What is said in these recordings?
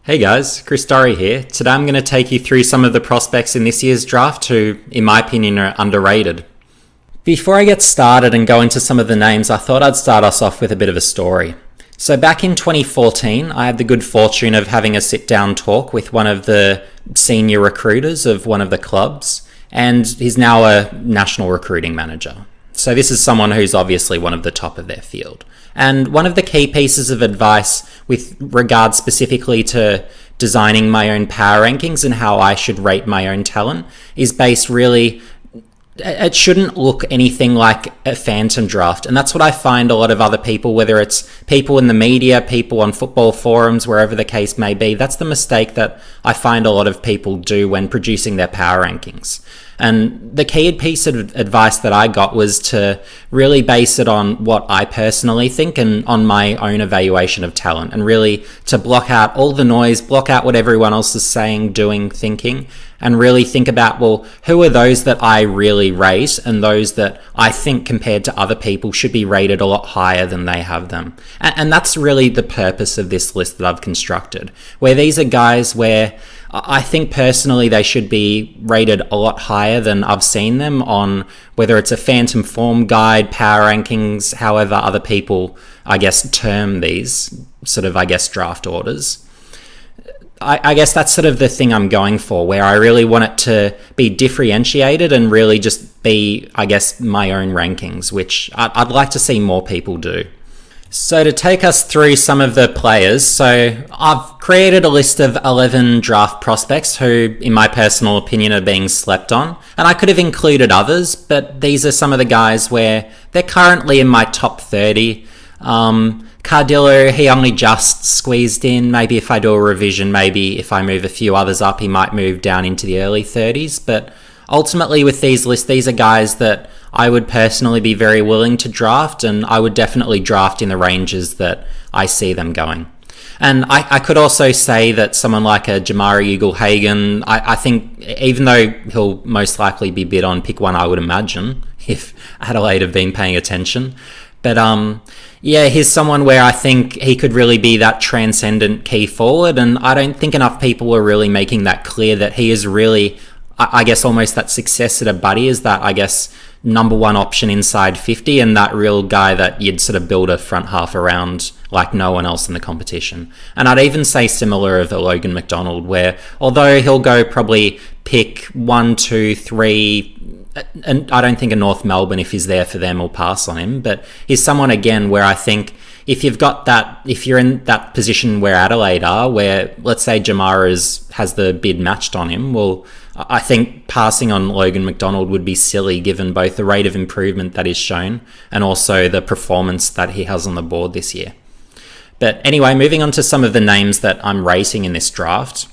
Hey guys, Chris Dorry here. Today I'm going to take you through some of the prospects in this year's draft who, in my opinion, are underrated. Before I get started and go into some of the names, I thought I'd start us off with a bit of a story. So back in 2014, I had the good fortune of having a sit-down talk with one of the senior recruiters of one of the clubs, and he's now a national recruiting manager. So this is someone who's obviously one of the top of their field. And one of the key pieces of advice with regard specifically to designing my own power rankings and how I should rate my own talent is based really, it shouldn't look anything like a phantom draft. And that's what I find a lot of other people, whether it's people in the media, people on football forums, wherever the case may be, that's the mistake that I find a lot of people do when producing their power rankings. And the key piece of advice that I got was to really base it on what I personally think and on my own evaluation of talent, and really to block out all the noise, block out what everyone else is saying, doing, thinking, and really think about, well, who are those that I really rate and those that I think compared to other people should be rated a lot higher than they have them. And that's really the purpose of this list that I've constructed, where these are guys where I think personally they should be rated a lot higher than I've seen them on, whether it's a phantom form guide, power rankings, however other people, I guess, term these sort of, draft orders. I guess that's sort of the thing I'm going for, where I really want it to be differentiated and really just be, my own rankings, which I'd like to see more people do. So to take us through some of the players, so I've created a list of 11 draft prospects who, in my personal opinion, are being slept on. And I could have included others, but these are some of the guys where they're currently in my top 30. Cardillo, he only just squeezed in. Maybe if I do a revision, maybe if I move a few others up, he might move down into the early 30s. But ultimately with these lists, these are guys that I would personally be very willing to draft, and I would definitely draft in the ranges that I see them going. And I could also say that someone like a Ugle-Hagan, I think even though he'll most likely be bid on pick one, I would imagine, if Adelaide have been paying attention. But he's someone where I think he could really be that transcendent key forward, and I don't think enough people are really making that clear that he is really, almost that successor to Buddy is that, number one option inside 50 and that real guy that you'd sort of build a front half around like no one else in the competition. And I'd even say similar of a Logan McDonald, where although he'll go probably pick 1, 2, 3, and I don't think a North Melbourne, if he's there for them, will pass on him, but he's someone again where I think if you're in that position where Adelaide are, where let's say Jamara has the bid matched on him, well, I think passing on Logan McDonald would be silly given both the rate of improvement that is shown and also the performance that he has on the board this year. But anyway, moving on to some of the names that I'm rating in this draft,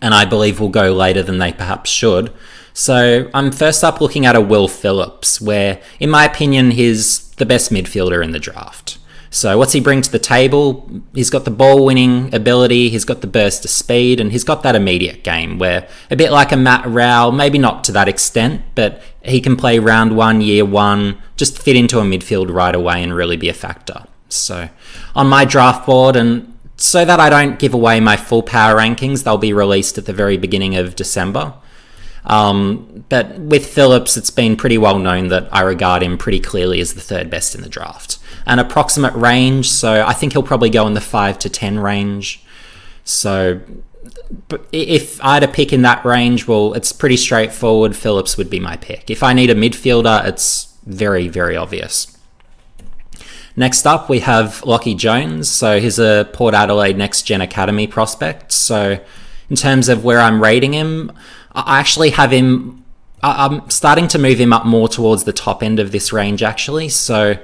and I believe will go later than they perhaps should. So I'm first up looking at a Will Phillips, where in my opinion he's the best midfielder in the draft. So what's he bring to the table? He's got the ball-winning ability, he's got the burst of speed, and he's got that immediate game where, a bit like a Matt Rowell, maybe not to that extent, but he can play round one, year one, just fit into a midfield right away and really be a factor. So on my draft board, and so that I don't give away my full power rankings, they'll be released at the very beginning of December. But with Phillips, it's been pretty well known that I regard him pretty clearly as the third best in the draft. An approximate range, so I think he'll probably go in the 5 to 10 range. So but if I had a pick in that range, well, it's pretty straightforward. Phillips would be my pick. If I need a midfielder, it's very, very obvious. Next up, we have Lachlan Jones. So he's a Port Adelaide Next Gen Academy prospect. So in terms of where I'm rating him, I actually have him, I'm starting to move him up more towards the top end of this range actually. So,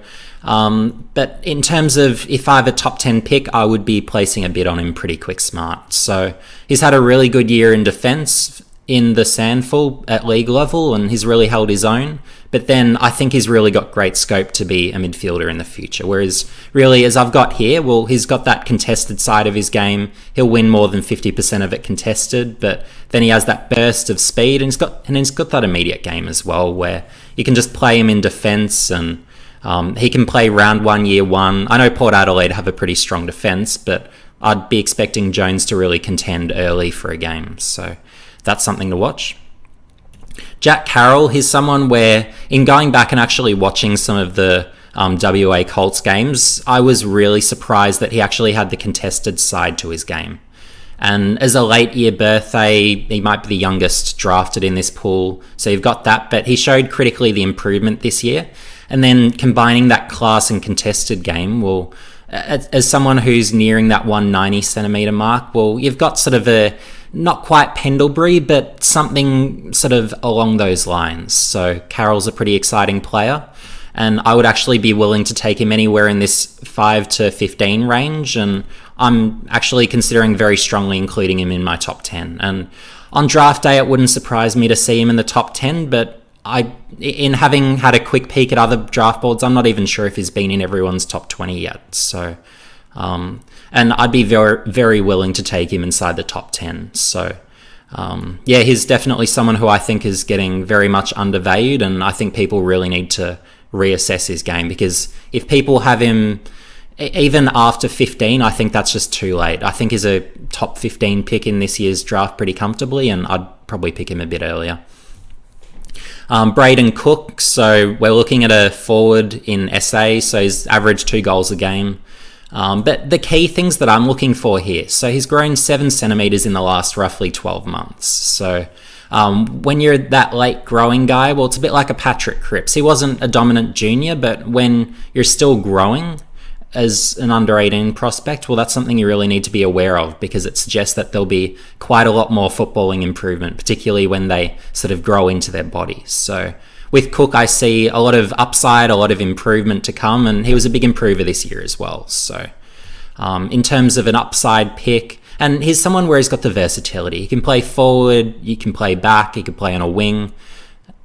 but in terms of if I have a top 10 pick, I would be placing a bid on him pretty quick smart. So he's had a really good year in defence in the SANFL at league level, and he's really held his own. But then I think he's really got great scope to be a midfielder in the future. Whereas really, as I've got here, well, he's got that contested side of his game. He'll win more than 50% of it contested, but then he has that burst of speed, and he's got that immediate game as well, where you can just play him in defence, and he can play round one, year one. I know Port Adelaide have a pretty strong defence, but I'd be expecting Jones to really contend early for a game. So that's something to watch. Jack Carroll, he's someone where, in going back and actually watching some of the WA Colts games, I was really surprised that he actually had the contested side to his game. And as a late year birthday, he might be the youngest drafted in this pool, so you've got that, but he showed critically the improvement this year. And then combining that class and contested game, well, as someone who's nearing that 190 centimetre mark, well, you've got sort of a, not quite Pendlebury, but something sort of along those lines. So Carroll's a pretty exciting player, and I would actually be willing to take him anywhere in this 5 to 15 range, and I'm actually considering very strongly including him in my top 10. And on draft day, it wouldn't surprise me to see him in the top 10, but in having had a quick peek at other draft boards, I'm not even sure if he's been in everyone's top 20 yet. So, and I'd be very, very willing to take him inside the top 10. So, yeah, he's definitely someone who I think is getting very much undervalued, and I think people really need to reassess his game, because if people have him even after 15, I think that's just too late. I think he's a top 15 pick in this year's draft pretty comfortably, and I'd probably pick him a bit earlier. Brayden Cook, so we're looking at a forward in SA, so he's averaged 2 goals a game. But the key things that I'm looking for here, so he's grown 7 centimetres in the last roughly 12 months. So when you're that late growing guy, well, it's a bit like a Patrick Cripps. He wasn't a dominant junior, but when you're still growing as an under 18 prospect, well, that's something you really need to be aware of, because it suggests that there'll be quite a lot more footballing improvement, particularly when they sort of grow into their bodies. So with Cook, I see a lot of upside, a lot of improvement to come, and he was a big improver this year as well. So in terms of an upside pick, and he's someone where he's got the versatility. He can play forward, you can play back, he can play on a wing,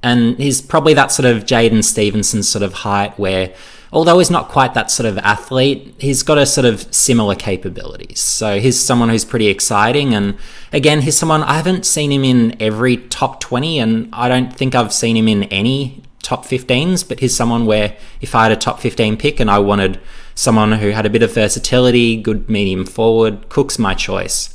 and he's probably that sort of Jaden Stevenson sort of height where, although he's not quite that sort of athlete, he's got a sort of similar capabilities. So he's someone who's pretty exciting. And again, he's someone, I haven't seen him in every top 20, and I don't think I've seen him in any top 15s, but he's someone where if I had a top 15 pick and I wanted someone who had a bit of versatility, good medium forward, Cook's my choice.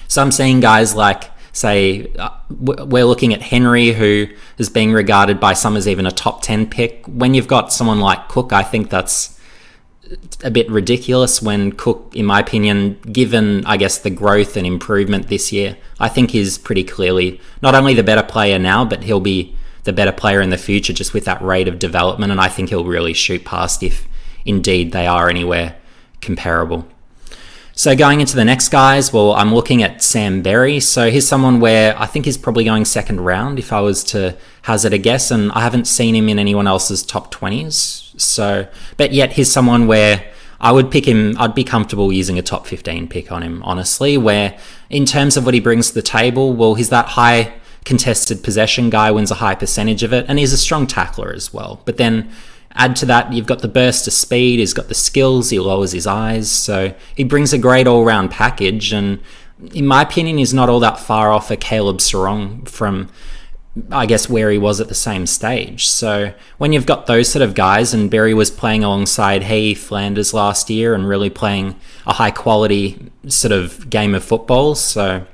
So I'm seeing guys like, say, we're looking at Henry, who is being regarded by some as even a top 10 pick. When you've got someone like Cook, I think that's a bit ridiculous, when Cook, in my opinion, given, I guess, the growth and improvement this year, I think he's pretty clearly not only the better player now, but he'll be the better player in the future just with that rate of development, and I think he'll really shoot past if indeed they are anywhere comparable. So going into the next guys, well, I'm looking at Sam Berry. So he's someone where I think he's probably going second round if I was to hazard a guess, and I haven't seen him in anyone else's top 20s. So, but yet he's someone where I would pick him, I'd be comfortable using a top 15 pick on him, honestly, where in terms of what he brings to the table, well, he's that high contested possession guy, wins a high percentage of it, and he's a strong tackler as well. But then add to that, you've got the burst of speed, he's got the skills, he lowers his eyes, so he brings a great all-round package, and in my opinion, he's not all that far off a Caleb Sarong from, I guess, where he was at the same stage. So when you've got those sort of guys, and Berry was playing alongside Flanders last year and really playing a high-quality sort of game of football, so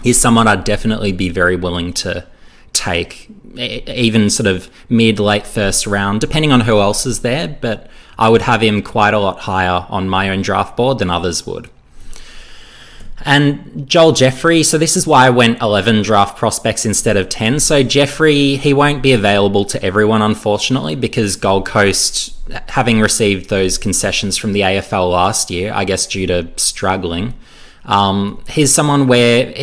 he's someone I'd definitely be very willing to take, even sort of mid-late first round, depending on who else is there, but I would have him quite a lot higher on my own draft board than others would. And Joel Jeffrey, so this is why I went 11 draft prospects instead of 10. So Jeffrey, he won't be available to everyone, unfortunately, because Gold Coast, having received those concessions from the AFL last year, I guess due to struggling, he's someone where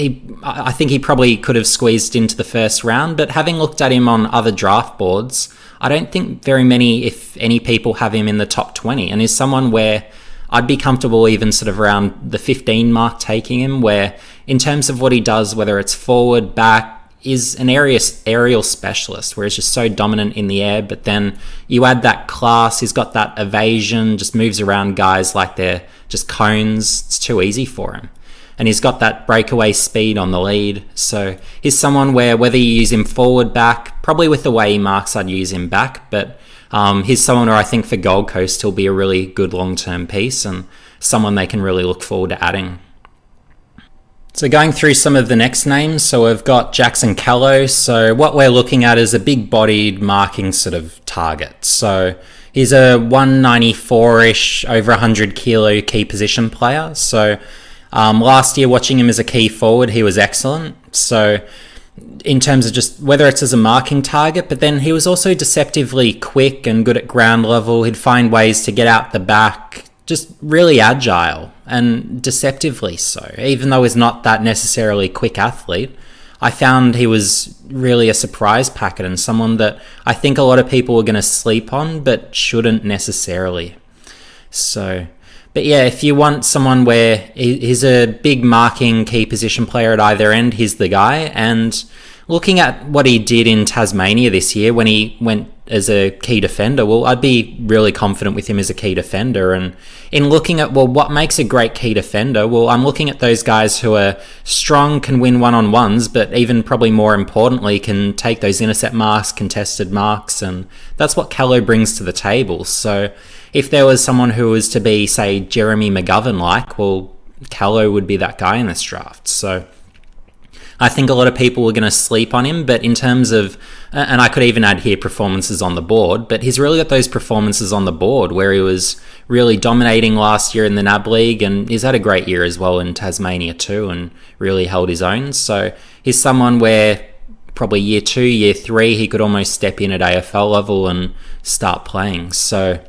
I think he probably could have squeezed into the first round, but having looked at him on other draft boards, I don't think very many, if any, people have him in the top 20, and is someone where I'd be comfortable even sort of around the 15 mark taking him, where in terms of what he does, whether it's forward, back, is an aerial specialist where he's just so dominant in the air, but then you add that class, he's got that evasion, just moves around guys like they're just cones. It's too easy for him. And he's got that breakaway speed on the lead. So he's someone where whether you use him forward, back, probably with the way he marks, I'd use him back, but he's someone where I think for Gold Coast he'll be a really good long-term piece, and someone they can really look forward to adding. So going through some of the next names, so we've got Jackson Callow. So what we're looking at is a big-bodied marking sort of target. So he's a 194-ish, over 100 kilo key position player. So last year, watching him as a key forward, he was excellent. So in terms of just whether it's as a marking target, but then he was also deceptively quick and good at ground level. He'd find ways to get out the back, just really agile and deceptively so. Even though he's not that necessarily quick athlete, I found he was really a surprise packet and someone that I think a lot of people were going to sleep on, but shouldn't necessarily. So, but yeah, if you want someone where he's a big marking key position player at either end, he's the guy. And looking at what he did in Tasmania this year when he went as a key defender, well, I'd be really confident with him as a key defender. And in looking at, well, what makes a great key defender? Well, I'm looking at those guys who are strong, can win one-on-ones, but even probably more importantly, can take those intercept marks, contested marks, and that's what Callow brings to the table. So if there was someone who was to be, say, Jeremy McGovern-like, well, Callow would be that guy in this draft. So I think a lot of people were going to sleep on him, but in terms of, and I could even add here performances on the board, but he's really got those performances on the board where he was really dominating last year in the NAB League, and he's had a great year as well in Tasmania too, and really held his own. So he's someone where probably year 2, year 3, he could almost step in at AFL level and start playing. So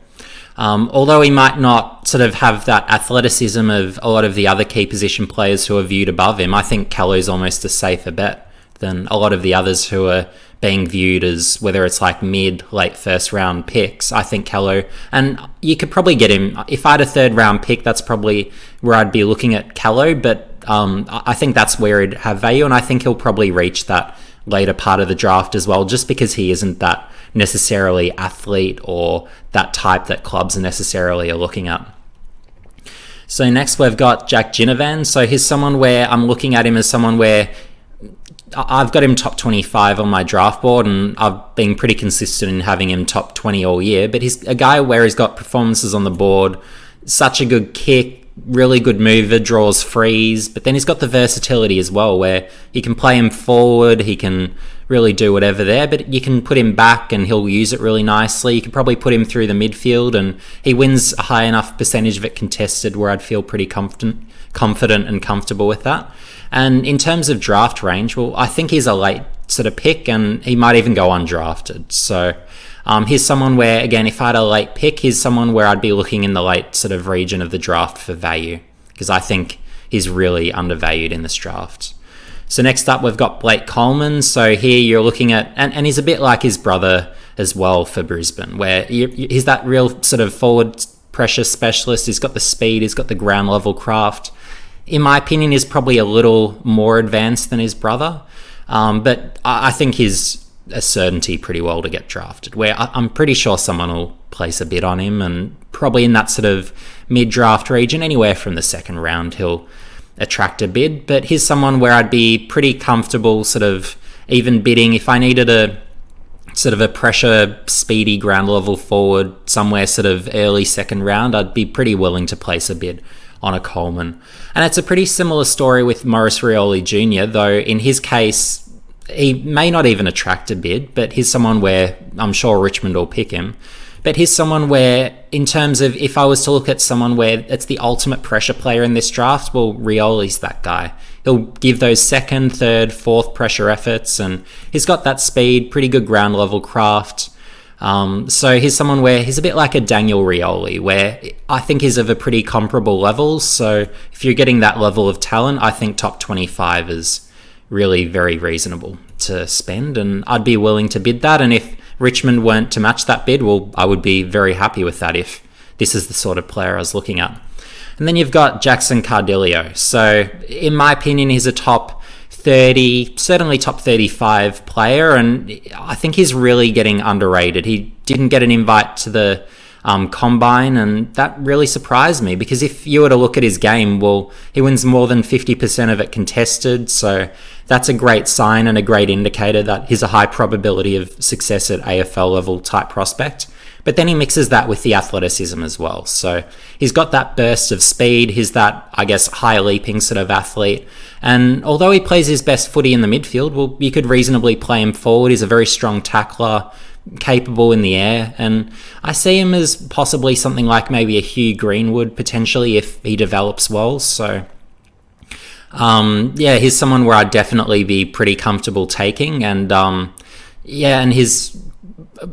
although he might not sort of have that athleticism of a lot of the other key position players who are viewed above him, I think Callow's almost a safer bet than a lot of the others who are being viewed as, whether it's like mid, late first round picks. I think Callow, and you could probably get him, if I had a third round pick, that's probably where I'd be looking at Callow, but I think that's where he'd have value, and I think he'll probably reach that later part of the draft as well, just because he isn't that necessarily athlete or that type that clubs necessarily are looking at. So next we've got Jack Ginnivan. So he's someone where I'm looking at him as someone where I've got him top 25 on my draft board, and I've been pretty consistent in having him top 20 all year, but he's a guy where he's got performances on the board, such a good kick, really good mover, draws frees, but then he's got the versatility as well where you can play him forward, he can really do whatever there, but you can put him back and he'll use it really nicely. You can probably put him through the midfield and he wins a high enough percentage of it contested where I'd feel pretty confident and comfortable with that. And in terms of draft range, well, I think he's a late sort of pick and he might even go undrafted. So he's someone where, again, if I had a late pick, he's someone where I'd be looking in the late sort of region of the draft for value, because I think he's really undervalued in this draft. So next up, we've got Blake Coleman. So here you're looking at, and he's a bit like his brother as well for Brisbane, where he's that real sort of forward pressure specialist. He's got the speed, he's got the ground level craft. In my opinion, he's probably a little more advanced than his brother, but I think he's a certainty pretty well to get drafted, where I'm pretty sure someone will place a bid on him, and probably in that sort of mid-draft region, anywhere from the second round, he'll attract a bid. But he's someone where I'd be pretty comfortable sort of even bidding if I needed a sort of a pressure, speedy ground level forward somewhere sort of early second round. I'd be pretty willing to place a bid on a Coleman. And it's a pretty similar story with Maurice Rioli Jr, though in his case, he may not even attract a bid, but he's someone where I'm sure Richmond will pick him. But he's someone where, in terms of if I was to look at someone where it's the ultimate pressure player in this draft, well, Rioli's that guy. He'll give those second, third, fourth pressure efforts, and he's got that speed, pretty good ground level craft. So he's someone where he's a bit like a Daniel Rioli, where I think he's of a pretty comparable level. So if you're getting that level of talent, I think top 25 is really very reasonable to spend, and I'd be willing to bid that. And if Richmond weren't to match that bid, well, I would be very happy with that if this is the sort of player I was looking at. And then you've got Jackson Cardillo. So in my opinion, he's a top 30, certainly top 35 player, and I think he's really getting underrated. He didn't get an invite to the combine, and that really surprised me, because if you were to look at his game, well, he wins more than 50% of it contested, so that's a great sign and a great indicator that he's a high probability of success at AFL level type prospect. But then he mixes that with the athleticism as well. So he's got that burst of speed. He's that, I guess, high leaping sort of athlete. And although he plays his best footy in the midfield, well, you could reasonably play him forward. He's a very strong tackler, capable in the air. And I see him as possibly something like maybe a Hugh Greenwood potentially if he develops well. So yeah, he's someone where I'd definitely be pretty comfortable taking. And and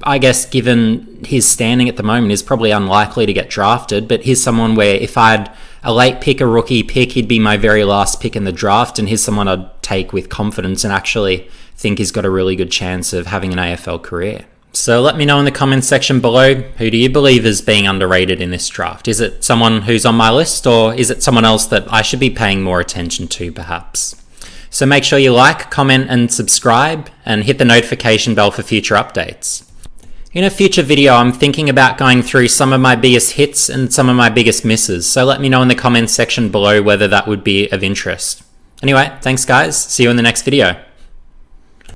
I guess given his standing at the moment, is probably unlikely to get drafted, but he's someone where if I had a late pick, a rookie pick, he'd be my very last pick in the draft, and he's someone I'd take with confidence and actually think he's got a really good chance of having an AFL career. So let me know in the comments section below, who do you believe is being underrated in this draft? Is it someone who's on my list, or is it someone else that I should be paying more attention to perhaps? So make sure you like, comment and subscribe, and hit the notification bell for future updates. In a future video, I'm thinking about going through some of my biggest hits and some of my biggest misses, so let me know in the comments section below whether that would be of interest. Anyway, thanks guys, see you in the next video.